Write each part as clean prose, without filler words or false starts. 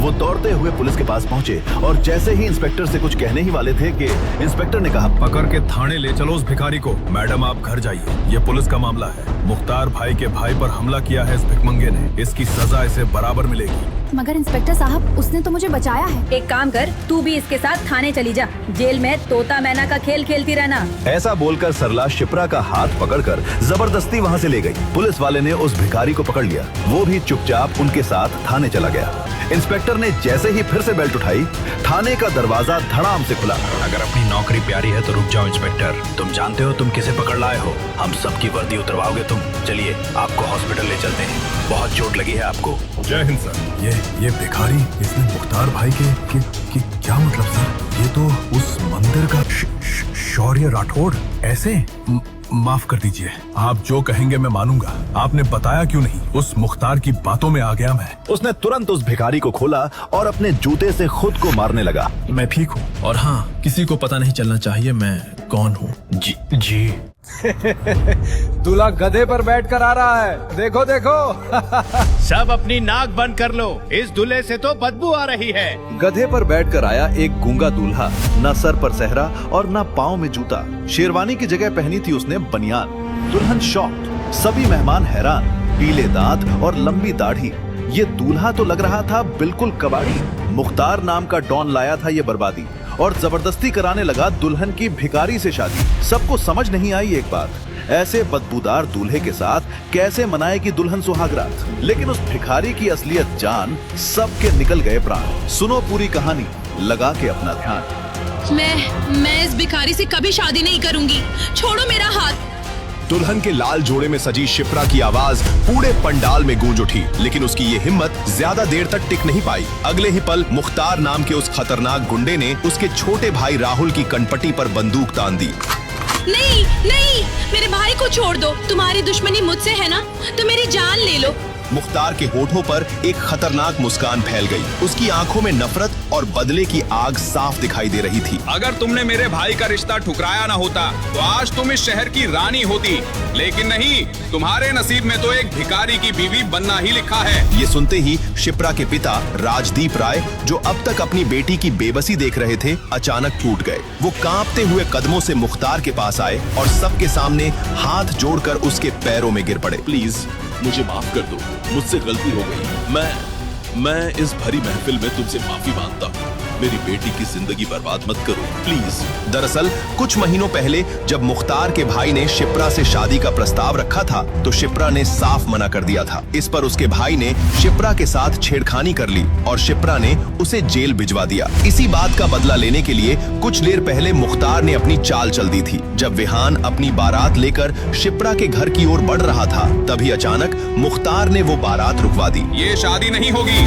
वो दौड़ते हुए पुलिस के पास पहुंचे और जैसे ही इंस्पेक्टर से कुछ कहने ही वाले थे कि इंस्पेक्टर ने कहा, पकड़ के थाने ले चलो उस भिखारी को। मैडम आप घर जाइए, ये पुलिस का मामला है। मुख्तार भाई के भाई पर हमला किया है इस भिखमंगे ने, इसकी सजा इसे बराबर मिलेगी। मगर इंस्पेक्टर साहब, उसने तो मुझे बचाया है। एक काम कर, तू भी इसके साथ थाने चली जा। जेल में तोता मैना का खेल खेलती रहना। ऐसा बोलकर सरला शिप्रा का हाथ पकड़कर जबरदस्ती वहां से ले गई। पुलिस वाले ने उस भिखारी को पकड़ लिया, वो भी चुपचाप उनके साथ थाने चला गया। इंस्पेक्टर ने जैसे ही फिर से बेल्ट उठाई, थाने का दरवाजा धड़ाम से खुला। अगर अपनी नौकरी प्यारी है तो रुक जाओ इंस्पेक्टर, तुम जानते हो तुम किसे पकड़ लाए हो। हम सबकी वर्दी उतरवाओगे तुम। चलिए आपको हॉस्पिटल ले चलते हैं, बहुत चोट लगी है आपको। जय हिंद सर। ये भिखारी, इसने मुख्तार भाई के क्या मतलब सर? ये तो उस मंदिर का शौर्य राठौड़। ऐसे माफ कर दीजिए, आप जो कहेंगे मैं मानूंगा। आपने बताया क्यों नहीं? उस मुख्तार की बातों में आ गया मैं। उसने तुरंत उस भिखारी को खोला और अपने जूते से खुद को मारने लगा। मैं ठीक हूँ, और हाँ, किसी को पता नहीं चलना चाहिए मैं कौन हूँ। जी दूल्हा गधे पर बैठकर आ रहा है, देखो देखो। सब अपनी नाक बंद कर लो, इस दूल्हे से तो बदबू आ रही है। गधे पर बैठकर आया एक गूंगा दूल्हा, न सर पर सेहरा और न पाँव में जूता। शेरवानी की जगह पहनी थी उसने बनियान। दुल्हन शॉक्ड, सभी मेहमान हैरान। पीले दांत और लंबी दाढ़ी, ये दूल्हा तो लग रहा था बिल्कुल कबाड़ी। मुख्तार नाम का डॉन लाया था ये बर्बादी और जबरदस्ती कराने लगा दुल्हन की भिखारी से शादी। सबको समझ नहीं आई एक बात, ऐसे बदबूदार दूल्हे के साथ कैसे मनाएगी दुल्हन सुहागरात। लेकिन उस भिखारी की असलियत जान सबके निकल गए प्राण। सुनो पूरी कहानी, लगा के अपना ध्यान। मैं इस भिखारी से कभी शादी नहीं करूंगी, छोड़ो मेरा हाथ। दुल्हन के लाल जोड़े में सजी शिप्रा की आवाज पूरे पंडाल में गूंज उठी, लेकिन उसकी ये हिम्मत ज्यादा देर तक टिक नहीं पाई। अगले ही पल मुख्तार नाम के उस खतरनाक गुंडे ने उसके छोटे भाई राहुल की कनपटी पर बंदूक तान दी। नहीं नहीं, मेरे भाई को छोड़ दो। तुम्हारी दुश्मनी मुझसे है ना, तो मेरी जान ले लो। मुख्तार के होठों पर एक खतरनाक मुस्कान फैल गई। उसकी आंखों में नफरत और बदले की आग साफ दिखाई दे रही थी। अगर तुमने मेरे भाई का रिश्ता ठुकराया ना होता तो आज तुम इस शहर की रानी होती, लेकिन नहीं, तुम्हारे नसीब में तो एक भिखारी की बीवी बनना ही लिखा है। ये सुनते ही शिप्रा के पिता राजदीप राय, जो अब तक अपनी बेटी की बेबसी देख रहे थे, अचानक टूट गए। वो कांपते हुए कदमों से मुख्तार के पास आए और सबके सामने हाथ जोड़कर उसके पैरों में गिर पड़े। प्लीज मुझे माफ कर दो, मुझसे गलती हो गई। मैं इस भरी महफिल में तुमसे माफी मांगता हूँ। मेरी बेटी की जिंदगी बर्बाद मत करो प्लीज। दरअसल कुछ महीनों पहले जब मुख्तार के भाई ने शिप्रा से शादी का प्रस्ताव रखा था, तो शिप्रा ने साफ मना कर दिया था। इस पर उसके भाई ने शिप्रा के साथ छेड़खानी कर ली और शिप्रा ने उसे जेल भिजवा दिया। इसी बात का बदला लेने के लिए कुछ देर पहले मुख्तार ने अपनी चाल चल दी थी। जब विहान अपनी बारात लेकर शिप्रा के घर की ओर बढ़ रहा था, तभी अचानक मुख्तार ने वो बारात रुकवा दी। ये शादी नहीं होगी।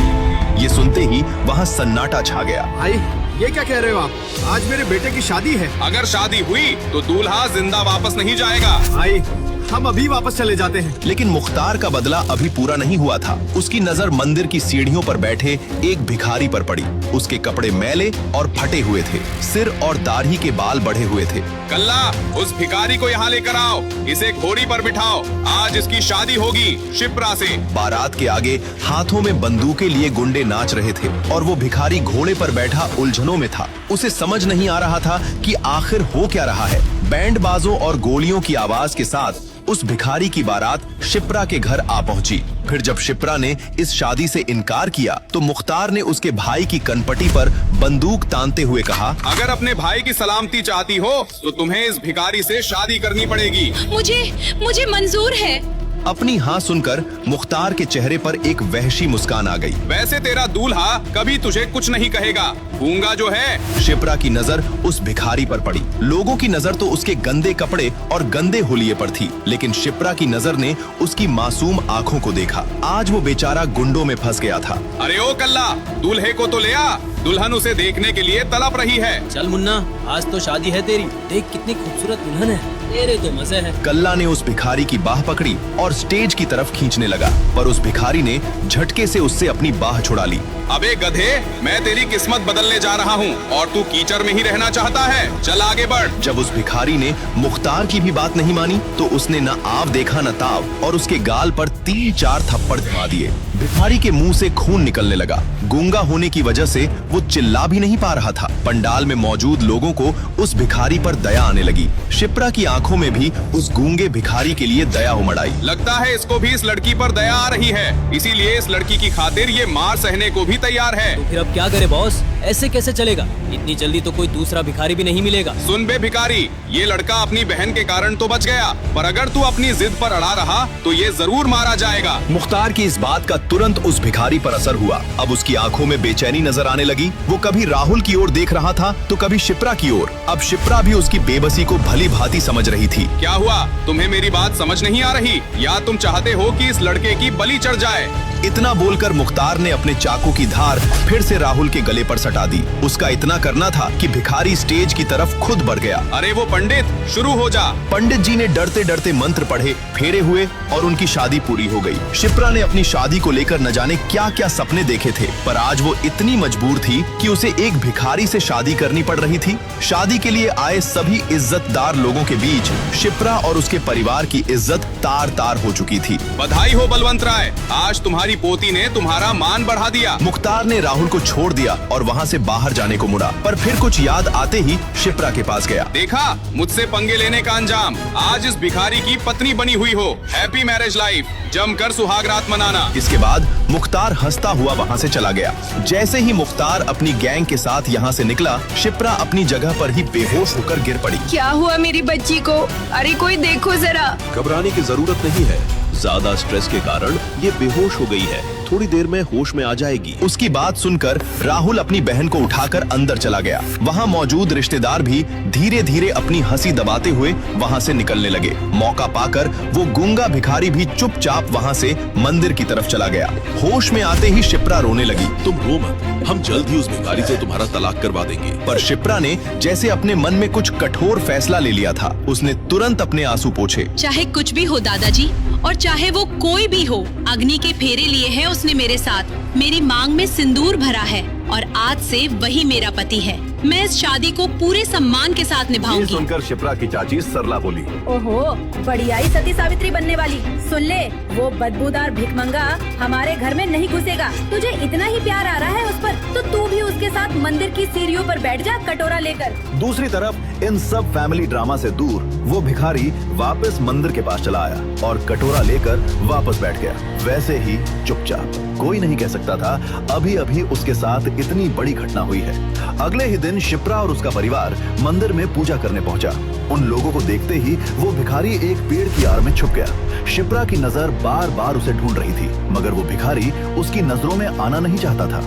ये सुनते ही वहाँ सन्नाटा छा गया। भाई ये क्या कह रहे हो आप? आज मेरे बेटे की शादी है। अगर शादी हुई तो दूल्हा जिंदा वापस नहीं जाएगा। भाई हम अभी वापस चले जाते हैं। लेकिन मुख्तार का बदला अभी पूरा नहीं हुआ था। उसकी नजर मंदिर की सीढ़ियों पर बैठे एक भिखारी पर पड़ी। उसके कपड़े मैले और फटे हुए थे, सिर और दाढ़ी के बाल बढ़े हुए थे। कल्ला, उस भिखारी को यहाँ लेकर आओ, इसे घोड़ी पर बिठाओ, आज इसकी शादी होगी शिप्रा से। बारात के आगे हाथों में बंदूकें लिए गुंडे नाच रहे थे और वो भिखारी घोड़े पर बैठा उलझनों में था। उसे समझ नहीं आ रहा था कि आखिर हो क्या रहा है। बैंड बाजों और गोलियों की आवाज के साथ उस भिखारी की बारात शिप्रा के घर आ पहुंची। फिर जब शिप्रा ने इस शादी से इनकार किया, तो मुख्तार ने उसके भाई की कनपटी पर बंदूक तानते हुए कहा, अगर अपने भाई की सलामती चाहती हो तो तुम्हें इस भिखारी से शादी करनी पड़ेगी। मुझे मंजूर है। अपनी हाँ सुनकर मुख्तार के चेहरे पर एक वहशी मुस्कान आ गई। वैसे तेरा दूल्हा कभी तुझे कुछ नहीं कहेगा, गूंगा जो है। शिप्रा की नजर उस भिखारी पर पड़ी। लोगों की नजर तो उसके गंदे कपड़े और गंदे हुलिये पर थी, लेकिन शिप्रा की नजर ने उसकी मासूम आंखों को देखा। आज वो बेचारा गुंडों में फंस गया था। अरे ओ कल्ला, दूल्हे को तो ले आ, दुल्हन उसे देखने के लिए तड़प रही है। चल मुन्ना, आज तो शादी है तेरी, देख कितनी खूबसूरत दुल्हन है। तेरे तो मजे हैं। कल्ला ने उस भिखारी की बाह पकड़ी और स्टेज की तरफ खींचने लगा, पर उस भिखारी ने झटके से उससे अपनी बाह छुड़ा ली। अबे गधे, मैं तेरी किस्मत बदलने जा रहा हूँ और तू कीचड़ में ही रहना चाहता है। चल आगे बढ़। जब उस भिखारी ने मुख्तार की भी बात नहीं मानी तो उसने न आव देखा न ताव और उसके गाल पर 3-4 थप्पड़ जमा दिए। भिखारी के मुंह से खून निकलने लगा। गूंगा होने की वजह से वो चिल्ला भी नहीं पा रहा था। पंडाल में मौजूद लोगों को उस भिखारी पर दया आने लगी। शिप्रा की आंखों में भी उस गूंगे भिखारी के लिए दया उमड़ आई। लगता है इसको भी इस लड़की पर दया आ रही है, इसीलिए इस लड़की की खातिर ये मार सहने को भी तैयार है। तो फिर अब क्या करे बॉस? ऐसे कैसे चलेगा? इतनी जल्दी तो कोई दूसरा भिखारी भी नहीं मिलेगा। सुन बे भिखारी, ये लड़का अपनी बहन के कारण तो बच गया, पर अगर तू अपनी जिद पर अड़ा रहा तो ये जरूर मारा जाएगा। मुख्तार की इस बात का तुरंत उस भिखारी पर असर हुआ। अब उसकी आंखों में बेचैनी नजर आने लगी। वो कभी राहुल की ओर देख रहा था तो कभी शिप्रा की ओर। अब शिप्रा भी उसकी बेबसी को भली भांति समझ रही थी। क्या हुआ? तुम्हें मेरी बात समझ नहीं आ रही, या तुम चाहते हो कि इस लड़के की बलि चढ़ जाए? इतना बोलकर मुख्तार ने अपने चाकू की धार फिर से राहुल के गले पर सटा दी। उसका इतना करना था कि भिखारी स्टेज की तरफ खुद बढ़ गया। अरे वो पंडित, शुरू हो जा। पंडित जी ने डरते डरते मंत्र पढ़े, फेरे हुए और उनकी शादी पूरी हो गई। शिप्रा ने अपनी शादी को लेकर न जाने क्या क्या सपने देखे थे, पर आज वो इतनी मजबूर थी कि उसे एक भिखारी से शादी करनी पड़ रही थी। शादी के लिए आए सभी इज्जतदार लोगों के बीच शिप्रा और उसके परिवार की इज्जत तार तार हो चुकी थी। बधाई हो बलवंत राय, आज तुम्हारी पोती ने तुम्हारा मान बढ़ा दिया। मुख्तार ने राहुल को छोड़ दिया और वहाँ से बाहर जाने को मुड़ा, पर फिर कुछ याद आते ही शिप्रा के पास गया। देखा, मुझसे पंगे लेने का अंजाम। आज इस भिखारी की पत्नी बनी हुई हो। हैप्पी मैरिज लाइफ, जमकर सुहाग रात मनाना। इसके बाद मुख्तार हंसता हुआ वहाँ से चला गया। जैसे ही मुख्तार अपनी गैंग के साथ यहाँ से निकला, शिप्रा अपनी जगह पर ही बेहोश होकर गिर पड़ी। क्या हुआ मेरी बच्ची को? अरे कोई देखो जरा। घबराने की जरूरत नहीं है, ज्यादा स्ट्रेस के कारण ये बेहोश हो गई है, थोड़ी देर में होश में आ जाएगी। उसकी बात सुनकर राहुल अपनी बहन को उठाकर अंदर चला गया। वहाँ मौजूद रिश्तेदार भी धीरे धीरे अपनी हंसी दबाते हुए वहाँ से निकलने लगे। मौका पाकर वो गूंगा भिखारी भी चुपचाप वहाँ से मंदिर की तरफ चला गया। होश में आते ही शिप्रा रोने लगी। तुम रो मत, हम जल्द ही उस भिखारी से तुम्हारा तलाक करवा देंगे। पर शिप्रा ने जैसे अपने मन में कुछ कठोर फैसला ले लिया था। उसने तुरंत अपने आंसू पोंछे। चाहे कुछ भी हो दादाजी, और चाहे वो कोई भी हो, अग्नि के फेरे लिए है उसने मेरे साथ। मेरी मांग में सिंदूर भरा है और आज से वही मेरा पति है। मैं इस शादी को पूरे सम्मान के साथ निभाऊंगी। सुनकर शिप्रा की चाची सरला बोली, ओहो, बढ़िया ही सती सावित्री बनने वाली। सुन ले, वो बदबूदार भिखमंगा हमारे घर में नहीं घुसेगा। तुझे इतना ही प्यार आ रहा है उस पर, तो तू भी उसके साथ मंदिर की सीढ़ियों पर बैठ जा, कटोरा लेकर। दूसरी तरफ इन सब फैमिली ड्रामा से दूर वो भिखारी वापस मंदिर के पास चला आया और कटोरा लेकर वापस बैठ गया, वैसे ही चुपचाप। कोई नहीं कह सकता था अभी अभी उसके साथ इतनी बड़ी घटना हुई है। अगले ही दिन शिप्रा और उसका परिवार मंदिर में पूजा करने पहुंचा। उन लोगों को देखते ही वो भिखारी एक पेड़ की आड़ में छुप गया। शिप्रा की नजर बार बार उसे ढूंढ रही थी, मगर वो भिखारी उसकी नजरों में आना नहीं चाहता था।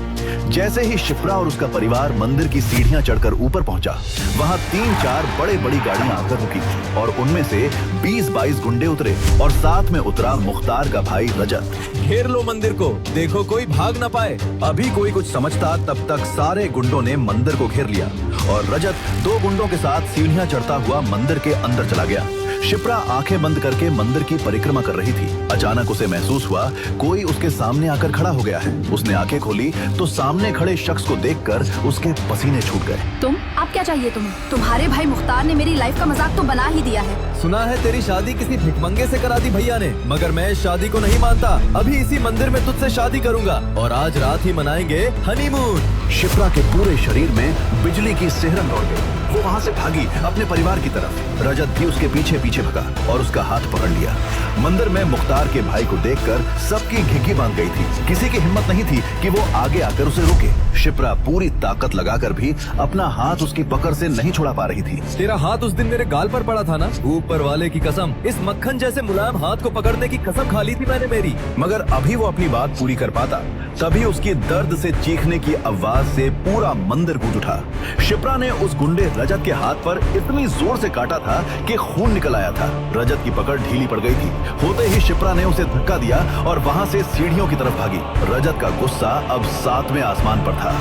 जैसे ही शिप्रा और उसका परिवार मंदिर की सीढ़ियां चढ़कर ऊपर पहुंचा, वहां 3-4 बड़ी गाड़ियां आकर रुकी और उनमें से 20-22 गुंडे उतरे और साथ में उतरा मुख्तार का भाई रजत। घेर लो मंदिर को, देखो कोई भाग न पाए। अभी कोई कुछ समझता तब तक सारे गुंडों ने मंदिर को घेर लिया और रजत 2 गुंडों के साथ सीढ़ियां चढ़ता हुआ मंदिर के अंदर चला गया। शिप्रा आंखें बंद करके मंदिर की परिक्रमा कर रही थी। अचानक उसे महसूस हुआ कोई उसके सामने आकर खड़ा हो गया है। उसने आंखें खोली तो सामने खड़े शख्स को देखकर उसके पसीने छूट गए। तुम? अब क्या चाहिए तुम्हें? तुम्हारे भाई मुख्तार ने मेरी लाइफ का मजाक तो बना ही दिया है। सुना है तेरी शादी किसी भिखमंगे से करा दी भैया ने, मगर मैं इस शादी को नहीं मानता। अभी इसी मंदिर में तुझसे शादी करूंगा और आज रात ही मनाएंगे हनीमून। शिप्रा के पूरे शरीर में बिजली की सिहरन दौड़ गई। वो वहाँ से भागी अपने परिवार की तरफ। रजत भी उसके पीछे पीछे भगा और उसका हाथ पकड़ लिया। मंदिर में मुख्तार के भाई को देखकर सबकी घिघी बांध गई थी। किसी की हिम्मत नहीं थी कि वो आगे आकर उसे रोके। शिप्रा पूरी ताकत लगाकर भी अपना हाथ उसकी पकड़ से नहीं छुड़ा पा रही थी। तेरा हाथ उस दिन मेरे गाल पर पड़ा था ना, ऊपर वाले की कसम, इस मक्खन जैसे मुलायम हाथ को पकड़ने की कसम खा ली थी मैंने मेरी। मगर अभी वो अपनी बात पूरी कर पाता, तभी उसकी दर्द से चीखने की आवाज से पूरा मंदिर गूंज उठा। शिप्रा ने उस गुंडे रजत के हाथ पर इतनी जोर से काटा था कि खून निकल आया था। रजत की पकड़ ढीली पड़ गई थी। होते ही शिप्रा ने उसे धक्का दिया और वहाँ से सीढ़ियों की तरफ भागी। रजत का गुस्सा अब 7वें आसमान पर था।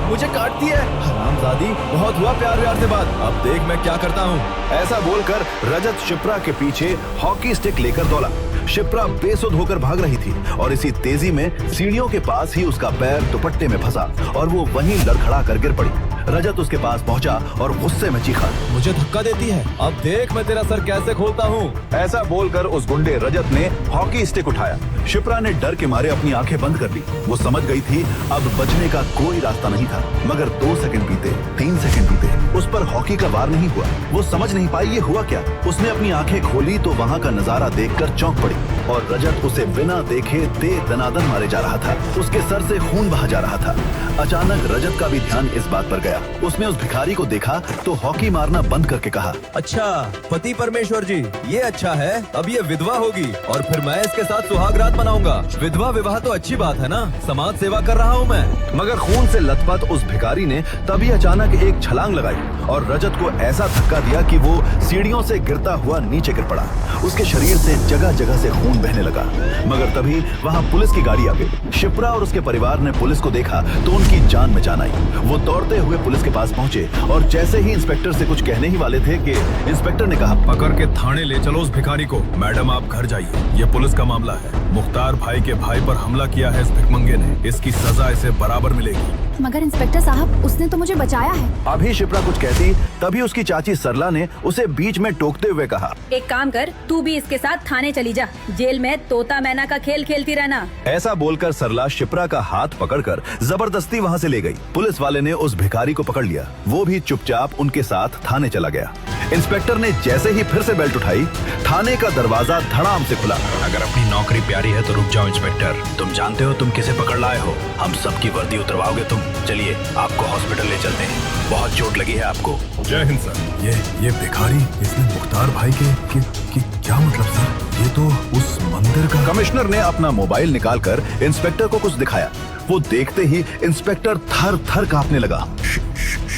मुझे काटती है हरामजादी, बहुत हुआ प्यार व्यार से बात, अब देख मैं क्या करता हूँ। ऐसा बोलकर रजत शिप्रा के पीछे हॉकी स्टिक लेकर दौड़ा। शिप्रा बेसुध होकर भाग रही थी और इसी तेजी में सीढ़ियों के पास ही उसका पैर दुपट्टे में फंसा और वो वहीं लड़खड़ा कर गिर पड़ी। रजत उसके पास पहुंचा और गुस्से में चीखा, मुझे धक्का देती है, अब देख मैं तेरा सर कैसे खोलता हूँ। ऐसा बोलकर उस गुंडे रजत ने हॉकी स्टिक उठाया। शिप्रा ने डर के मारे अपनी आंखें बंद कर ली। वो समझ गई थी अब बचने का कोई रास्ता नहीं था। मगर 2 सेकंड बीते, 3 सेकंड बीते, उस पर हॉकी का वार नहीं हुआ। वो समझ नहीं पाई ये हुआ क्या। उसने अपनी आंखें खोली तो वहाँ का नजारा देखकर चौंक पड़ी और रजत उसे बिना देखे दे दनादन मारे जा रहा था। उसके सर से खून बहा जा रहा था। अचानक रजत का भी ध्यान इस बात पर गया। उसने उस भिखारी को देखा तो हॉकी मारना बंद करके कहा, अच्छा पति परमेश्वर जी, ये अच्छा है, अब ये विधवा होगी और फिर मैं इसके साथ सुहाग रात मनाऊंगा। विधवा विवाह तो अच्छी बात है ना, समाज सेवा कर रहा हूँ मैं। मगर खून से लथपथ उस भिखारी ने तभी अचानक एक छलांग लगाई और रजत को ऐसा धक्का दिया कि वो सीढ़ियों से गिरता हुआ नीचे गिर पड़ा। उसके शरीर से जगह जगह से खून बहने लगा। मगर तभी वहाँ पुलिस की गाड़ी आ गई। शिप्रा और उसके परिवार ने पुलिस को देखा तो उनकी जान में जान आई। वो दौड़ते हुए पुलिस के पास पहुँचे और जैसे ही इंस्पेक्टर से कुछ कहने ही वाले थे कि इंस्पेक्टर ने कहा, पकड़ के थाने ले चलो उस भिखारी को। मैडम आप घर जाइए, ये पुलिस का मामला है। मुख्तार भाई के भाई पर हमला किया है इस भिखमंगे ने, इसकी सजा इसे बराबर मिलेगी। मगर इंस्पेक्टर साहब, उसने तो मुझे बचाया है। अभी शिप्रा कुछ कहती तभी उसकी चाची सरला ने उसे बीच में टोकते हुए कहा, एक काम कर, तू भी इसके साथ थाने चली जा, जेल में तोता मैना का खेल खेलती रहना। ऐसा बोलकर सरला शिप्रा का हाथ पकड़कर जबरदस्ती वहाँ से ले गई। पुलिस वाले ने उस भिखारी को पकड़ लिया। वो भी चुपचाप उनके साथ थाने चला गया। इंस्पेक्टर ने जैसे ही फिर से बेल्ट उठाई, थाने का दरवाजा धड़ाम से खुला। अगर अपनी नौकरी प्यारी है तो रुक जाओ इंस्पेक्टर, तुम जानते हो तुम किसे पकड़ लाए हो। हम सबकी वर्दी उतरवाओगे तुम। चलिए आपको हॉस्पिटल ले चलते हैं, बहुत चोट लगी है आपको। जय हिंद सर। ये भिखारी, इसने मुख्तार भाई के क्या मतलब सर? ये तो उस मंदिर का। कमिश्नर ने अपना मोबाइल निकालकर इंस्पेक्टर को कुछ दिखाया। वो देखते ही इंस्पेक्टर थर थर कांपने लगा।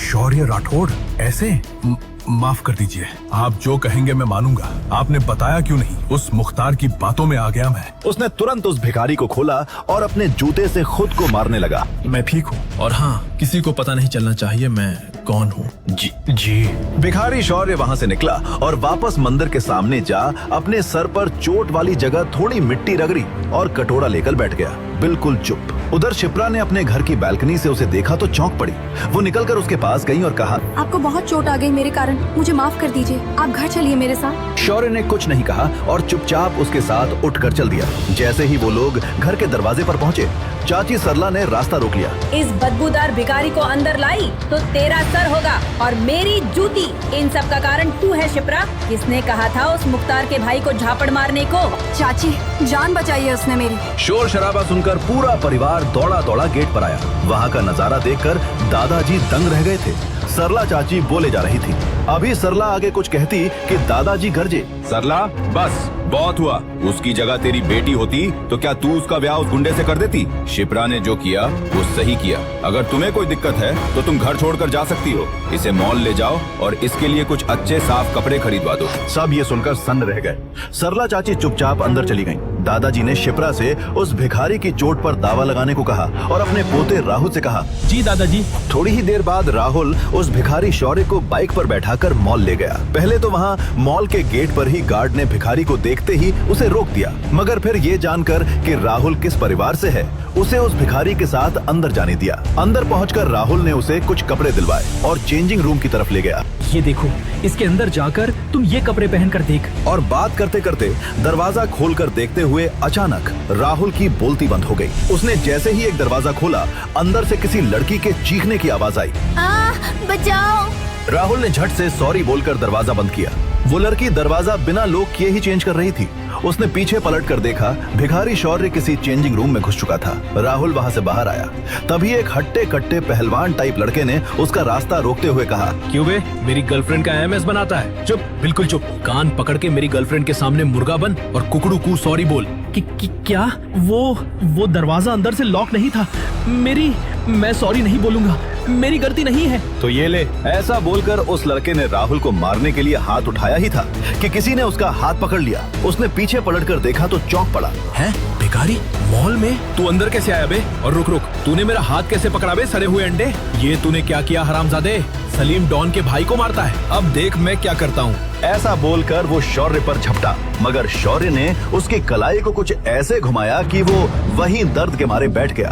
शौर्य राठौड़ ऐसे? माफ कर दीजिए, आप जो कहेंगे मैं मानूंगा। आपने बताया क्यों नहीं? उस मुख्तार की बातों में आ गया मैं। उसने तुरंत उस भिखारी को खोला और अपने जूते से खुद को मारने लगा। मैं ठीक हूँ और हाँ, किसी को पता नहीं चलना चाहिए मैं कौन हूँ। जी। भिखारी शौर्य वहाँ से निकला और वापस मंदिर के सामने जा अपने सर पर चोट वाली जगह थोड़ी मिट्टी रगड़ी और कटोरा लेकर बैठ गया, बिल्कुल चुप। उधर शिप्रा ने अपने घर की बालकनी से उसे देखा तो चौंक पड़ी। वो निकलकर उसके पास गई और कहा, आपको बहुत चोट आ गई मेरे कारण, मुझे माफ कर दीजिए, आप घर चलिए मेरे साथ। शौर्य ने कुछ नहीं कहा और चुपचाप उसके साथ उठकर चल दिया। जैसे ही वो लोग घर के दरवाजे पर पहुँचे, चाची सरला ने रास्ता रोक लिया। इस बदबूदार भिखारी को अंदर लाई तो तेरा सर होगा और मेरी जूती। इन सब का कारण तू है शिप्रा। किसने कहा था उस मुख्तार के भाई को झापड़ मारने को? चाची, जान बचाई उसने मेरी। शोर शराबा सुनकर पूरा परिवार दौड़ा दौड़ा गेट पर आया। वहाँ का नजारा देखकर दादाजी दंग रह गए थे। सरला चाची बोले जा रही थी। अभी सरला आगे कुछ कहती कि दादाजी गरजे, सरला बस बहुत हुआ। उसकी जगह तेरी बेटी होती तो क्या तू उसका ब्याह उस गुंडे से कर देती? शिप्रा ने जो किया वो सही किया। अगर तुम्हें कोई दिक्कत है तो तुम घर छोड़कर जा सकती हो। इसे मॉल ले जाओ और इसके लिए कुछ अच्छे साफ कपड़े खरीदवा दो। सब ये सुनकर सन्न रह गए। सरला चाची चुपचाप अंदर चली गईं। दादाजी ने शिप्रा से उस भिखारी की चोट पर दावा लगाने को कहा और अपने पोते राहुल से कहा, जी दादाजी। थोड़ी ही देर बाद राहुल उस भिखारी शौर्य को बाइक पर बैठाकर मॉल ले गया। पहले तो वहाँ मॉल के गेट पर ही गार्ड ने भिखारी को देखते ही उसे रोक दिया, मगर फिर ये जानकर कि राहुल किस परिवार से है, उसे उस भिखारी के साथ अंदर जाने दिया। अंदर पहुंचकर राहुल ने उसे कुछ कपड़े दिलवाए और चेंजिंग रूम की तरफ ले गया। ये देखो, इसके अंदर जाकर तुम ये कपड़े पहनकर देख। और बात करते करते दरवाजा खोलकर देखते हुए अचानक राहुल की बोलती बंद हो गई। उसने जैसे ही एक दरवाजा खोला, अंदर से किसी लड़की के चीखने की आवाज आई, बचाओ। राहुल ने झट से सॉरी बोलकर दरवाजा बंद किया। वो लड़की दरवाजा बिना लॉक किए ही चेंज कर रही थी। उसने पीछे पलट कर देखा, भिखारी शौर्य किसी चेंजिंग रूम में घुस चुका था। राहुल वहाँ से बाहर आया। तभी एक हट्टे कट्टे पहलवान टाइप लड़के ने उसका रास्ता रोकते हुए कहा, क्यों बे, मेरी गर्लफ्रेंड का एमएस बनाता है? चुप, बिल्कुल चुप। कान पकड़ के मेरी गर्लफ्रेंड के सामने मुर्गा बन और कुकड़ू कू सॉरी बोल। क्या? वो दरवाजा अंदर से लॉक नहीं था। मैं सॉरी नहीं बोलूंगा। मेरी गलती नहीं है। तो ये ले। ऐसा बोलकर उस लड़के ने राहुल को मारने के लिए हाथ उठाया ही था कि किसी ने उसका हाथ पकड़ लिया। उसने पीछे पलटकर देखा तो चौंक पड़ा। हैं? भिखारी मॉल में? तू अंदर कैसे आया बे? और रुक, तूने मेरा हाथ कैसे पकड़ा बे, सड़े हुए अंडे? ये तूने क्या किया हरामजादे? सलीम डॉन के भाई को मारता है। अब देख मैं क्या करता हूँ। ऐसा बोलकर वो शौर्य पर झपटा, मगर शौर्य ने उसकी कलाई को कुछ ऐसे घुमाया कि वो वहीं दर्द के मारे बैठ गया।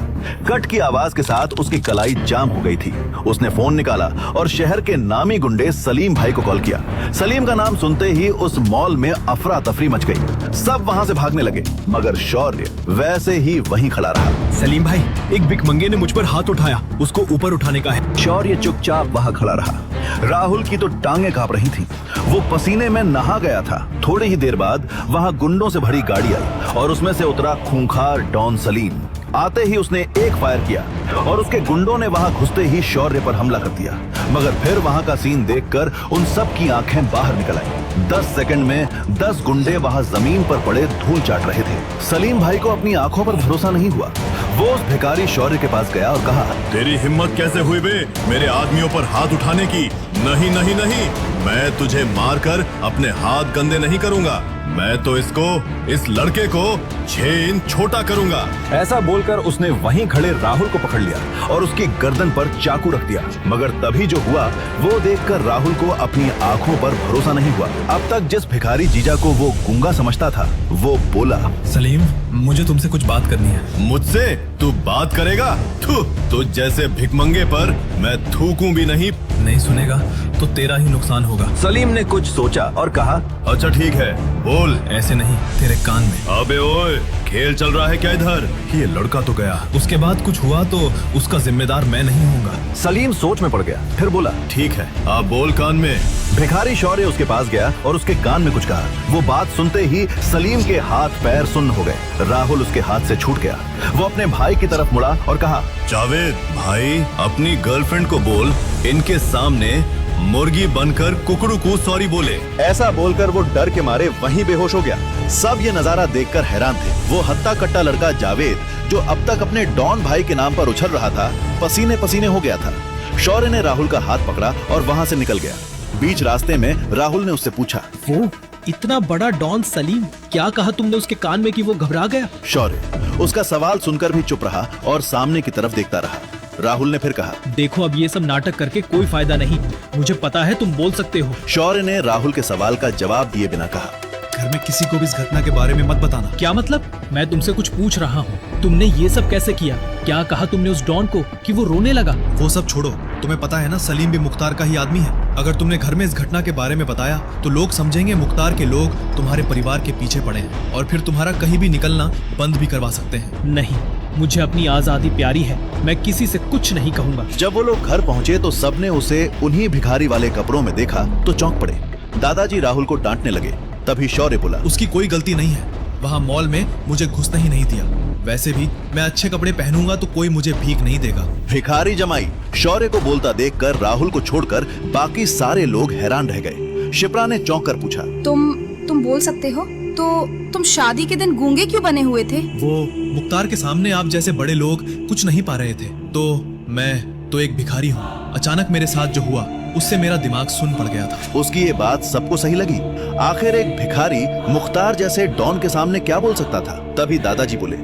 कट की आवाज के साथ उसकी कलाई जाम हो गई थी। उसने फोन निकाला और शहर के नामी गुंडे सलीम भाई को कॉल किया। सलीम का नाम सुनते ही उस मॉल में अफरा तफरी मच गई। सब वहां से भागने लगे, मगर शौर्य वैसे ही वहीं खड़ा रहा। सलीम भाई, एक भिखमंगे ने मुझ पर हाथ उठाया, उसको ऊपर उठाने का है। शौर्य चुपचाप वहां खड़ा रहा। राहुल की तो टांगें कांप रही थीं। वो पसीने में नहा गया था। थोड़ी ही देर बाद वहां गुंडों से भरी गाड़ी आई और उसमें से उतरा खूंखार डॉन सलीम। आते ही उसने एक फायर किया और उसके गुंडों ने वहां घुसते ही शौर्य पर हमला कर दिया। मगर फिर वहां का सीन देखकर उन सब की आंखें बाहर निकल आई। 10 सेकंड में 10 गुंडे वहां जमीन पर पड़े धूल चाट रहे थे। सलीम भाई को अपनी आंखों पर भरोसा नहीं हुआ। वो उस भिखारी शौर्य के पास गया और कहा, तेरी हिम्मत कैसे हुई बे मेरे आदमियों पर हाथ उठाने की? नहीं नहीं नहीं, मैं तुझे मारकर अपने हाथ गंदे नहीं करूंगा। मैं तो इस लड़के को 6 इंच छोटा करूंगा। ऐसा बोलकर उसने वहीं खड़े राहुल को पकड़ लिया और उसकी गर्दन पर चाकू रख दिया। मगर तभी जो हुआ वो देखकर राहुल को अपनी आंखों पर भरोसा नहीं हुआ। अब तक जिस भिखारी जीजा को वो गूंगा समझता था, वो बोला, सलीम, मुझे तुमसे कुछ बात करनी है। मुझसे तू बात करेगा? तू जैसे भिखमंगे पर मैं थूकूं भी नहीं। नहीं सुनेगा तो तेरा ही नुकसान होगा। सलीम ने कुछ सोचा और कहा, अच्छा ठीक है, बोल। ऐसे नहीं, तेरे कान में। अबे ओए, खेल चल रहा है क्या इधर? ये लड़का तो गया, उसके बाद कुछ हुआ तो उसका जिम्मेदार मैं नहीं होऊंगा। सलीम सोच में पड़ गया, फिर बोला, ठीक है, आप बोल कान में। भिखारी शौर्य उसके पास गया और उसके कान में कुछ कहा। वो बात सुनते ही सलीम के हाथ पैर सुन्न हो गए। राहुल उसके हाथ से छूट गया। वो अपने भाई की तरफ मुड़ा और कहा, जावेद भाई, अपनी गर्लफ्रेंड को बोल इनके सामने मुर्गी बनकर कुकड़ू को सॉरी बोले। ऐसा बोलकर वो डर के मारे वहीं बेहोश हो गया। सब ये नजारा देखकर हैरान थे। वो हत्ता कट्टा लड़का जावेद, जो अब तक अपने डॉन भाई के नाम पर उछल रहा था, पसीने पसीने हो गया था। शौर्य ने राहुल का हाथ पकड़ा और वहां से निकल गया। बीच रास्ते में राहुल ने उससे पूछा, वो इतना बड़ा डॉन सलीम, क्या कहा तुमने उसके कान में कि वो घबरा गया? शौर्य उसका सवाल सुनकर भी चुप रहा और सामने की तरफ देखता रहा। राहुल ने फिर कहा, देखो अब ये सब नाटक करके कोई फायदा नहीं, मुझे पता है तुम बोल सकते हो। शौर्य ने राहुल के सवाल का जवाब दिए बिना कहा, घर में किसी को भी इस घटना के बारे में मत बताना। क्या मतलब? मैं तुमसे कुछ पूछ रहा हूँ, तुमने ये सब कैसे किया? क्या कहा तुमने उस डॉन को कि वो रोने लगा? वो सब छोड़ो, तुम्हें पता है ना सलीम भी मुख्तार का ही आदमी है। अगर तुमने घर में इस घटना के बारे में बताया तो लोग समझेंगे मुख्तार के लोग तुम्हारे परिवार के पीछे पड़े हैं और फिर तुम्हारा कहीं भी निकलना बंद भी करवा सकते हैं। नहीं, मुझे अपनी आजादी प्यारी है, मैं किसी से कुछ नहीं कहूँगा। जब वो लोग घर पहुँचे तो सबने उसे उन्हीं भिखारी वाले कपड़ों में देखा तो चौंक पड़े। दादाजी राहुल को डांटने लगे। तभी शौर्य बोला, उसकी कोई गलती नहीं है, वहाँ मॉल में मुझे घुसने ही नहीं दिया। वैसे भी मैं अच्छे कपड़े पहनूंगा तो कोई मुझे भीख नहीं देगा। भिखारी जमाई। शौर्य को बोलता देखकर राहुल को छोड़कर बाकी सारे लोग हैरान रह गए। शिप्रा ने चौंक कर पूछा, तुम बोल सकते हो? तो तुम शादी के दिन गूंगे क्यों बने हुए थे? वो मुख्तार के सामने आप जैसे बड़े लोग कुछ नहीं पा रहे थे, तो मैं तो एक भिखारी हूँ। अचानक मेरे साथ जो हुआ उससे मेरा दिमाग सुन पड़ गया था। उसकी ये बात सबको सही लगी। आखिर एक भिखारी मुख्तार जैसे डॉन के सामने क्या बोल सकता था? तभी दादाजी बोले,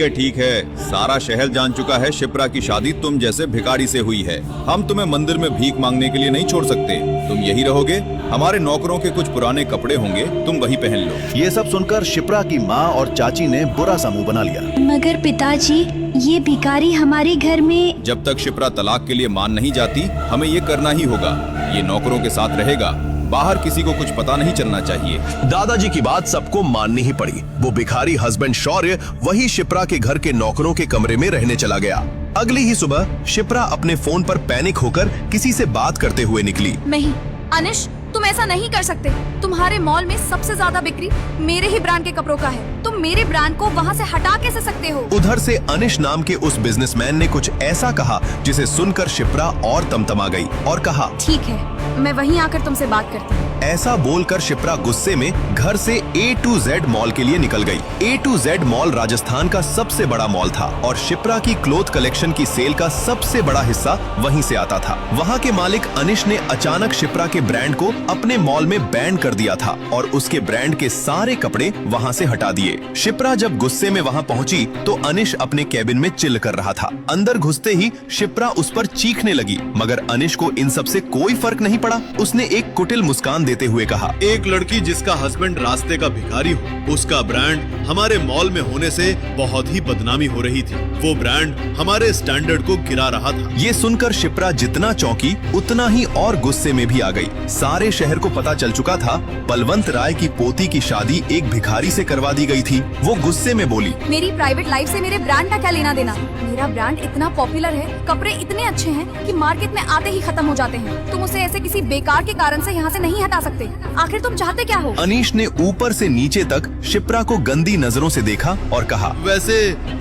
ठीक है, सारा शहर जान चुका है शिप्रा की शादी तुम जैसे भिखारी से हुई है। हम तुम्हें मंदिर में भीख मांगने के लिए नहीं छोड़ सकते। तुम यही रहोगे, हमारे नौकरों के कुछ पुराने कपड़े होंगे, तुम वही पहन लो। ये सब सुनकर शिप्रा की माँ और चाची ने बुरा सा मुंह बना लिया। मगर पिताजी, ये भिखारी हमारे घर में। जब तक शिप्रा तलाक के लिए मान नहीं जाती, हमें ये करना ही होगा। ये नौकरों के साथ रहेगा, बाहर किसी को कुछ पता नहीं चलना चाहिए। दादाजी की बात सबको माननी ही पड़ी। वो भिखारी हस्बैंड शौर्य वही शिप्रा के घर के नौकरों के कमरे में रहने चला गया। अगली ही सुबह शिप्रा अपने फोन पर पैनिक होकर किसी से बात करते हुए निकली। नहीं अनिश, तुम ऐसा नहीं कर सकते। तुम्हारे मॉल में सबसे ज्यादा बिक्री मेरे ही ब्रांड के कपड़ों का है। तुम मेरे ब्रांड को वहाँ से हटा कैसे सकते हो? उधर से अनिश नाम के उस बिजनेसमैन ने कुछ ऐसा कहा जिसे सुनकर शिप्रा और तमतमा गई और कहा, ठीक है, मैं वहीं आकर तुमसे बात करती हूँ। ऐसा बोलकर शिप्रा गुस्से में घर से A to Z मॉल के लिए निकल गई। A to Z mall Rajasthan का सबसे बड़ा मॉल था और शिप्रा की क्लोथ कलेक्शन की सेल का सबसे बड़ा हिस्सा वहीं से आता था। वहाँ के मालिक अनिश ने अचानक शिप्रा के ब्रांड को अपने मॉल में बैन कर दिया था और उसके ब्रांड के सारे कपड़े वहाँ से हटा दिए। शिप्रा जब गुस्से में वहाँ पहुँची तो अनिश अपने केबिन में चिल कर रहा था। अंदर घुसते ही शिप्रा उस पर चीखने लगी, मगर अनिश को इन सब से कोई फर्क नहीं पड़ा। उसने एक कुटिल मुस्कान देते हुए कहा, एक लड़की जिसका हस्बैंड रास्ते का भिखारी हो, उसका ब्रांड हमारे मॉल में होने से बहुत ही बदनामी हो रही थी। वो ब्रांड हमारे स्टैंडर्ड को गिरा रहा था। ये सुनकर शिप्रा जितना चौंकी उतना ही और गुस्से में भी आ गई। सारे शहर को पता चल चुका था बलवंत राय की पोती की शादी एक भिखारी से करवा दी गई थी। वो गुस्से में बोली, मेरी प्राइवेट लाइफ से मेरे ब्रांड का क्या लेना देना? मेरा ब्रांड इतना पॉपुलर है, कपड़े इतने अच्छे हैं कि मार्केट में आते ही खत्म हो जाते हैं। तुम उसे ऐसे किसी बेकार के कारण से यहाँ से नहीं हटा सकते। आखिर तुम चाहते क्या हो? अनीश ने ऊपर से नीचे तक शिप्रा को गंदी नजरों से देखा और कहा, वैसे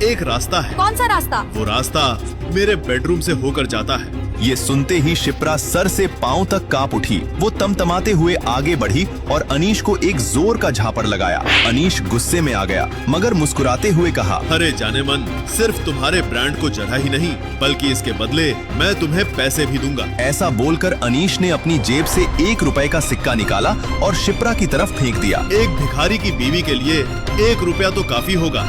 एक रास्ता है। कौन सा रास्ता? वो रास्ता मेरे बेडरूम से होकर जाता है। ये सुनते ही शिप्रा सर से पांव तक कांप उठी। वो तमतमाते हुए आगे बढ़ी और अनीश को एक जोर का झापड़ लगाया। अनीश गुस्से में आ गया, मगर मुस्कुराते हुए कहा, अरे जाने मन, सिर्फ तुम्हारे ब्रांड को जरा ही नहीं बल्कि इसके बदले मैं तुम्हें पैसे भी दूंगा। ऐसा बोलकर अनीश ने अपनी जेब से 1 रुपए का सिक्का निकाला और शिप्रा की तरफ फेंक दिया। एक भिखारी की बीवी के लिए 1 रुपया तो काफी होगा।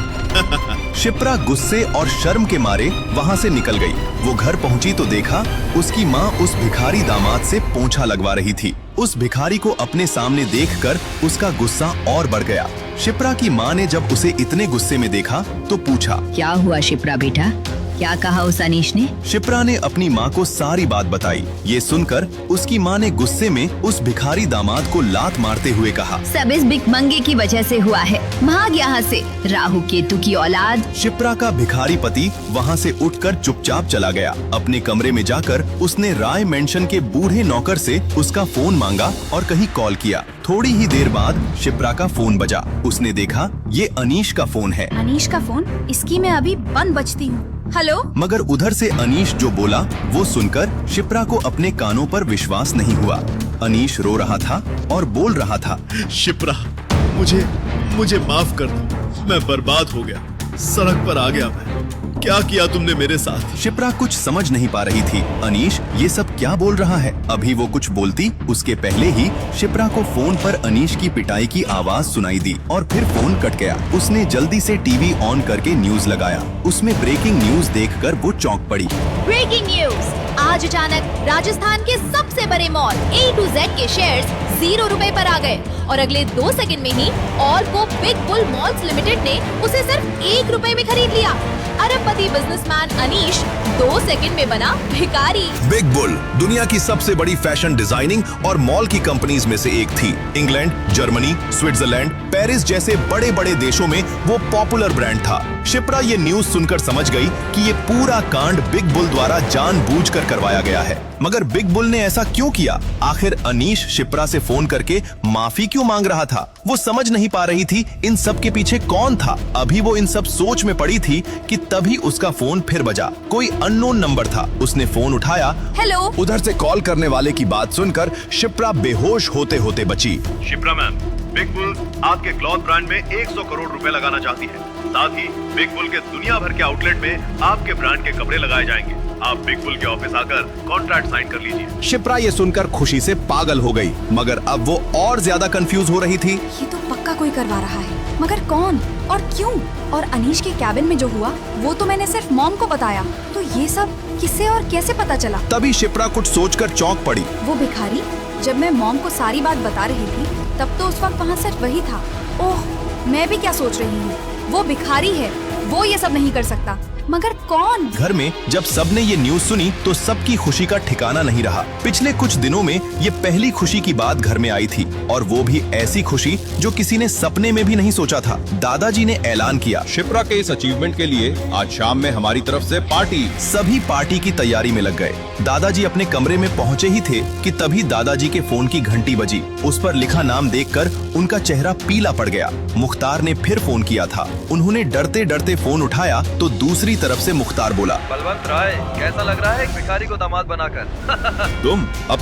शिप्रा गुस्से और शर्म के मारे वहाँ से निकल गई। वो घर पहुँची तो देखा उसकी माँ उस भिखारी दामाद से पोंछा लगवा रही थी। उस भिखारी को अपने सामने देखकर उसका गुस्सा और बढ़ गया। शिप्रा की माँ ने जब उसे इतने गुस्से में देखा तो पूछा, क्या हुआ शिप्रा बेटा? क्या कहा उस अनीश ने? शिप्रा ने अपनी माँ को सारी बात बताई। ये सुनकर उसकी माँ ने गुस्से में उस भिखारी दामाद को लात मारते हुए कहा, सब इस भिखमंगे की वजह से हुआ है। भाग यहाँ से, राहु केतु की औलाद। शिप्रा का भिखारी पति वहाँ से उठकर चुपचाप चला गया। अपने कमरे में जाकर उसने राय मेंशन के बूढ़े नौकर से उसका फोन मांगा और कहीं कॉल किया। थोड़ी ही देर बाद शिप्रा का फोन बजा। उसने देखा ये अनीश का फोन है। अनीश का फोन? इसकी मैं अभी बंद बजती हूँ। हेलो? मगर उधर से अनीश जो बोला वो सुनकर शिप्रा को अपने कानों पर विश्वास नहीं हुआ। अनीश रो रहा था और बोल रहा था, शिप्रा, मुझे माफ कर दो। मैं बर्बाद हो गया, सड़क पर आ गया। मैं क्या किया तुमने मेरे साथ? शिप्रा कुछ समझ नहीं पा रही थी। अनीश ये सब क्या बोल रहा है? अभी वो कुछ बोलती उसके पहले ही शिप्रा को फोन पर अनीश की पिटाई की आवाज सुनाई दी और फिर फोन कट गया। उसने जल्दी से टीवी ऑन करके न्यूज लगाया। उसमें ब्रेकिंग न्यूज देखकर वो चौंक पड़ी। Breaking news! आज अचानक राजस्थान के सबसे बड़े मॉल A to Z के शेयर्स 0 रुपए पर आ गए और अगले 2 सेकंड में ही ऑल्को बिग बुल मॉल्स लिमिटेड ने उसे सिर्फ 1 रुपए में खरीद लिया। अरबपति बिजनेसमैन अनीश 2 सेकंड में बना भिखारी। बिग बुल दुनिया की सबसे बड़ी फैशन डिजाइनिंग और मॉल की कंपनीज में से एक थी। इंग्लैंड, जर्मनी, स्विट्जरलैंड, पेरिस जैसे बड़े बड़े देशों में वो पॉपुलर ब्रांड था। शिप्रा ये न्यूज सुनकर समझ गई कि ये पूरा कांड बिग बुल द्वारा जानबूझकर करवाया गया है। मगर बिग बुल ने ऐसा क्यों किया? आखिर अनीश शिप्रा से फोन करके माफी क्यों मांग रहा था? वो समझ नहीं पा रही थी इन सब के पीछे कौन था। अभी वो इन सब सोच में पड़ी थी कि तभी उसका फोन फिर बजा। कोई अननोन नंबर था। उसने फोन उठाया। हेलो? उधर से कॉल करने वाले की बात सुनकर शिप्रा बेहोश होते होते बची। शिप्रा मैम, बिग बुल आपके क्लॉथ ब्रांड में 100 करोड़ रुपए लगाना चाहती है। साथ ही बिग बुल के दुनिया भर के आउटलेट में आपके ब्रांड के कपड़े लगाए जाएंगे। आप बिग बुल के ऑफिस आकर कॉन्ट्रैक्ट साइन कर लीजिए। शिप्रा ये सुनकर खुशी से पागल हो गई, मगर अब वो और ज्यादा कंफ्यूज हो रही थी। ये तो पक्का कोई करवा रहा है, मगर कौन और क्यों? और अनीश के कैबिन में जो हुआ वो तो मैंने सिर्फ मॉम को बताया, तो ये सब किसे और कैसे पता चला? तभी शिप्रा कुछ सोचकर चौंक पड़ी। वो भिखारी? जब मैं मॉम को सारी बात बता रही थी तब तो उस वक्त वहाँ सिर्फ वही था। ओह, मैं भी क्या सोच रही हूँ। वो भिखारी है, वो ये सब नहीं कर सकता, मगर कौन? घर में जब सबने ये न्यूज सुनी तो सबकी खुशी का ठिकाना नहीं रहा। पिछले कुछ दिनों में ये पहली खुशी की बात घर में आई थी, और वो भी ऐसी खुशी जो किसी ने सपने में भी नहीं सोचा था। दादाजी ने ऐलान किया, शिप्रा के इस अचीवमेंट के लिए आज शाम में हमारी तरफ से पार्टी। सभी पार्टी की तैयारी में लग गए। दादाजी अपने कमरे में पहुँचे ही थे कि तभी दादाजी के फोन की घंटी बजी। उस पर लिखा नाम देखकर उनका चेहरा पीला पड़ गया। मुख्तार ने फिर फोन किया था। उन्होंने डरते डरते फोन उठाया तो दूसरी तरफ से मुख्तार बोला, बलवंत राय, कैसा लग रहा है एक भिखारी को दामाद बनाकर?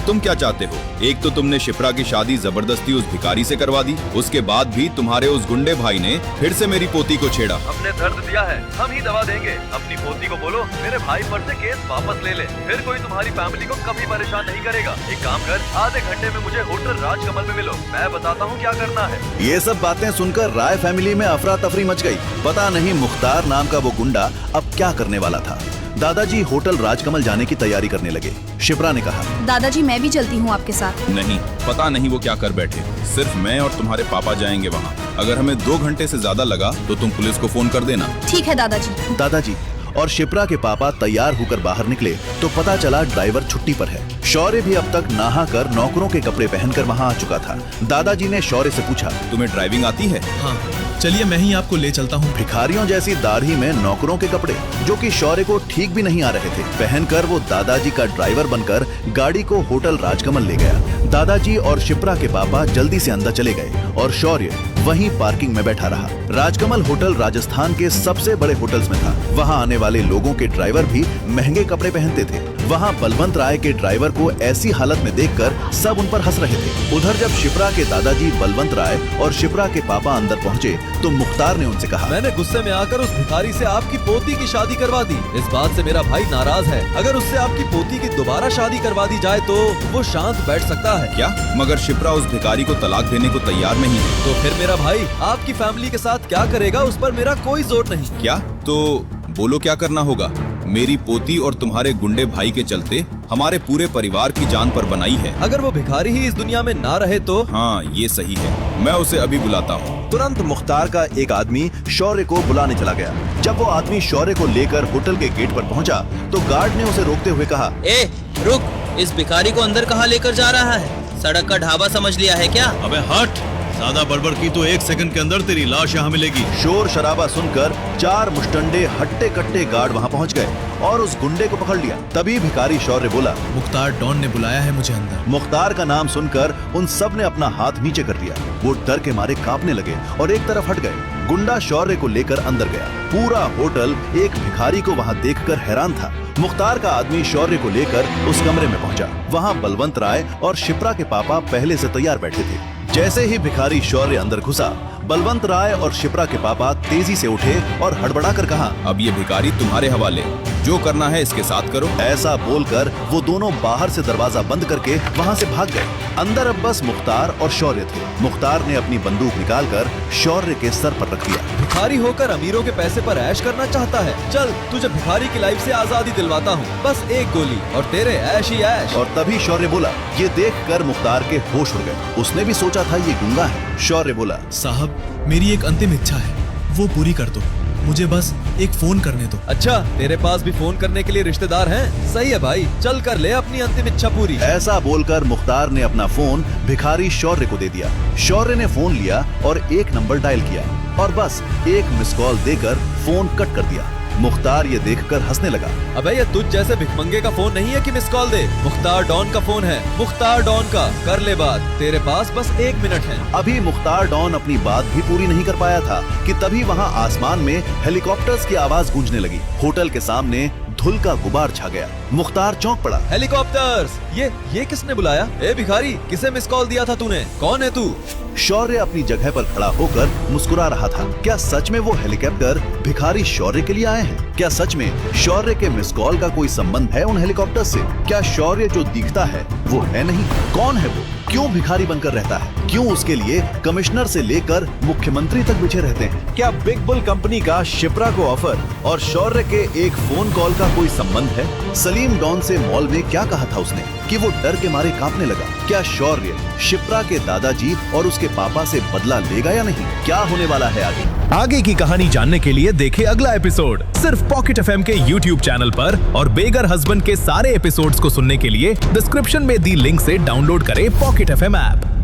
तुम क्या चाहते हो? एक तो तुमने शिप्रा की शादी जबरदस्ती उस भिखारी से करवा दी, उसके बाद भी तुम्हारे उस गुंडे भाई ने फिर से मेरी पोती को छेड़ा। हमने दर्द दिया है, हम ही दवा देंगे। अपनी पोती को बोलो मेरे भाई पर से केस वापस ले ले, फिर कोई तुम्हारी फैमिली को कभी परेशान नहीं करेगा। एक काम कर, आधे घंटे में मुझे होटल राजकमल में मिलो, मैं बताता हूँ क्या करना है। ये सब बातें सुनकर राय फैमिली में अफरा तफरी मच गई। पता नहीं मुख्तार नाम का वो गुंडा अब क्या करने वाला था। दादाजी होटल राजकमल जाने की तैयारी करने लगे। शिप्रा ने कहा, दादाजी मैं भी चलती हूँ आपके साथ। नहीं, पता नहीं वो क्या कर बैठे। सिर्फ मैं और तुम्हारे पापा जाएंगे वहाँ। अगर हमें 2 घंटे से ज्यादा लगा तो तुम पुलिस को फोन कर देना। ठीक है दादाजी। दादाजी और शिप्रा के पापा तैयार होकर बाहर निकले तो पता चला ड्राइवर छुट्टी पर है। शौर्य भी अब तक नहाकर नौकरों के कपड़े पहनकर वहाँ आ चुका था। दादाजी ने शौर्य से पूछा, तुम्हें ड्राइविंग आती है? हाँ, चलिए मैं ही आपको ले चलता हूँ। भिखारियों जैसी दाढ़ी में नौकरों के कपड़े जो कि शौर्य को ठीक भी नहीं आ रहे थे पहनकर वो दादाजी का ड्राइवर बनकर गाड़ी को होटल राजकमल ले गया। दादाजी और शिप्रा के पापा जल्दी से अंदर चले गए और शौर्य वहीं पार्किंग में बैठा रहा। राजकमल होटल राजस्थान के सबसे बड़े होटल्स में था। वहाँ आने वाले लोगों के ड्राइवर भी महंगे कपड़े पहनते थे। वहाँ बलवंत राय के ड्राइवर को ऐसी हालत में देखकर सब उन पर हंस रहे थे। उधर जब शिप्रा के दादाजी बलवंत राय और शिप्रा के पापा अंदर पहुँचे तो मुख्तार ने उनसे कहा, मैंने गुस्से में आकर उस भिखारी से आपकी पोती की शादी करवा दी। इस बात से मेरा भाई नाराज है। अगर उससे आपकी पोती की दोबारा शादी करवा दी जाए तो वो शांत बैठ सकता है। क्या? मगर शिप्रा उस भिखारी को तलाक देने को तैयार नहीं है। तो फिर मेरा भाई आपकी फैमिली के साथ क्या करेगा उस पर मेरा कोई जोर नहीं। क्या? तो बोलो क्या करना होगा? मेरी पोती और तुम्हारे गुंडे भाई के चलते हमारे पूरे परिवार की जान पर बनाई है। अगर वो भिखारी ही इस दुनिया में ना रहे तो? हाँ, ये सही है। मैं उसे अभी बुलाता हूँ। तुरंत मुख्तार का एक आदमी शौर्य को बुलाने चला गया। जब वो आदमी शौर्य को लेकर होटल के गेट पर पहुंचा तो गार्ड ने उसे रोकते हुए कहा, ए रुक, इस भिखारी को अंदर कहाँ लेकर जा रहा है? सड़क का ढाबा समझ लिया है क्या? अबे हट, ज्यादा बड़बड़ की तो 1 सेकंड के अंदर तेरी लाश यहाँ मिलेगी। शोर शराबा सुनकर 4 मुस्टंडे हट्टे कट्टे गार्ड वहाँ पहुँच गए और उस गुंडे को पकड़ लिया। तभी भिखारी शौर्य बोला, मुख्तार डॉन ने बुलाया है मुझे अंदर। मुख्तार का नाम सुनकर उन सब ने अपना हाथ नीचे कर दिया। वो डर के मारे कांपने लगे और एक तरफ हट गए। गुंडा शौर्य को लेकर अंदर गया। पूरा होटल एक भिखारी को वहाँ देखकर हैरान था। मुख्तार का आदमी शौर्य को लेकर उस कमरे में पहुंचा। वहाँ बलवंत राय और शिप्रा के पापा पहले से तैयार बैठे थे। जैसे ही भिखारी शौर्य अंदर घुसा, बलवंत राय और शिप्रा के पापा तेजी से उठे और हड़बड़ाकर कहा, अब ये भिखारी तुम्हारे हवाले, जो करना है इसके साथ करो। ऐसा बोलकर वो दोनों बाहर से दरवाजा बंद करके वहाँ से भाग गए। अंदर अब बस मुख्तार और शौर्य थे। मुख्तार ने अपनी बंदूक निकालकर शौर्य के सर पर रख दिया। भिखारी होकर अमीरों के पैसे पर ऐश करना चाहता है? चल तुझे भिखारी की लाइफ से आजादी दिलवाता हूँ, बस एक गोली और तेरे ऐश ही ऐश। और तभी शौर्य बोला। ये देखकर मुख्तार के होश उड़ गए। उसने भी सोचा था ये गुंगा है। शौर्य बोला, साहब मेरी एक अंतिम इच्छा है, वो पूरी कर दो। मुझे बस एक फोन करने दो। अच्छा, तेरे पास भी फोन करने के लिए रिश्तेदार हैं? सही है भाई, चल कर ले अपनी अंतिम इच्छा पूरी। ऐसा बोलकर मुख्तार ने अपना फोन भिखारी शौर्य को दे दिया। शौर्य ने फोन लिया और एक नंबर डायल किया और बस एक मिस कॉल देकर फोन कट कर दिया। मुख्तार ये देखकर हंसने लगा। अबे ये तुझ जैसे भिखमंगे का फोन नहीं है कि मिस कॉल दे। मुख्तार डॉन का फोन है, मुख्तार डॉन का। कर ले बात, तेरे पास बस 1 मिनट है। अभी मुख्तार डॉन अपनी बात भी पूरी नहीं कर पाया था कि तभी वहाँ आसमान में हेलीकॉप्टर्स की आवाज गूंजने लगी। होटल के सामने धुल का गुबार छा गया। मुख्तार चौंक पड़ा। हेलीकॉप्टर्स, ये किसने बुलाया? ए भिखारी, किसे मिस कॉल दिया था तूने? कौन है तू? शौर्य अपनी जगह पर खड़ा होकर मुस्कुरा रहा था। क्या सच में वो हेलीकॉप्टर भिखारी शौर्य के लिए आए हैं? क्या सच में शौर्य के मिस कॉल का कोई संबंध है उन हेलीकॉप्टर से? क्या शौर्य जो दिखता है वो है नहीं? कौन है वो? क्यों भिखारी बनकर रहता है? क्यों उसके लिए कमिश्नर से लेकर मुख्यमंत्री तक बिछे रहते हैं? क्या बिग बुल कंपनी का शिप्रा को ऑफर और शौर्य के एक फोन कॉल का कोई संबंध है? सलीम डॉन से मॉल में क्या कहा था उसने कि वो डर के मारे कांपने लगा? क्या शौर्य शिप्रा के दादाजी और उसके पापा से बदला लेगा या नहीं? क्या होने वाला है आगे की कहानी जानने के लिए देखें अगला एपिसोड सिर्फ पॉकेट एफएम के YouTube चैनल पर। और बेगर हस्बैंड के सारे एपिसोड्स को सुनने के लिए डिस्क्रिप्शन में दी लिंक से डाउनलोड करें पॉकेट एफएम ऐप।